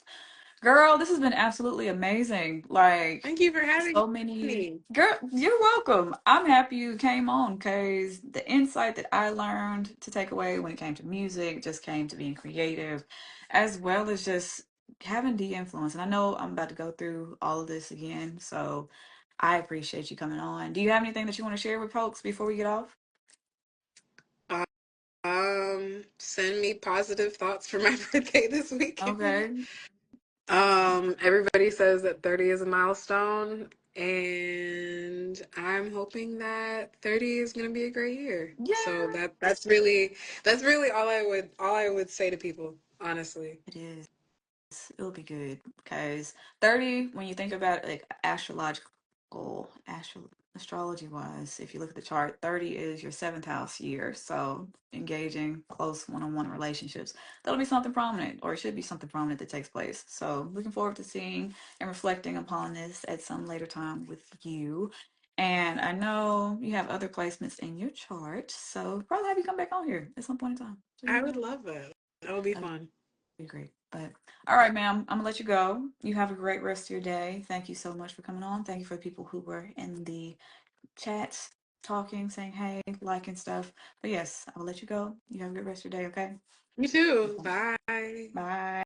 [SPEAKER 1] girl, this has been absolutely amazing. Like
[SPEAKER 2] Thank you for having
[SPEAKER 1] so many.
[SPEAKER 2] me.
[SPEAKER 1] Girl, you're welcome. I'm happy you came on because the insight that I learned to take away when it came to music just came to being creative, as well as just having the influence. And I know I'm about to go through all of this again, so I appreciate you coming on. Do you have anything that you want to share with folks before we get off?
[SPEAKER 2] Send me positive thoughts for my birthday this weekend.
[SPEAKER 1] Okay.
[SPEAKER 2] Everybody says that 30 is a milestone, and I'm hoping that 30 is going to be a great year. So
[SPEAKER 1] Yeah,
[SPEAKER 2] that's really all I would say to people, honestly.
[SPEAKER 1] it is. It'll be good because 30, when you think about it, like astrology wise, if you look at the chart, 30 is your seventh house year. So engaging close one-on-one relationships, that'll be something prominent, or it should be something prominent that takes place. So looking forward to seeing and reflecting upon this at some later time with you. And I know you have other placements in your chart, so probably have you come back on here at some point in time. So you
[SPEAKER 2] I
[SPEAKER 1] never
[SPEAKER 2] would
[SPEAKER 1] know.
[SPEAKER 2] love that. That would be
[SPEAKER 1] That'd
[SPEAKER 2] fun.
[SPEAKER 1] be great. But all right, ma'am, I'm gonna let you go. You have a great rest of your day. Thank you so much for coming on. Thank you for the people who were in the chats talking, saying hey, liking stuff. But yes, I will let you go. You have a good rest of your day, okay?
[SPEAKER 2] You too. Bye.
[SPEAKER 1] Bye.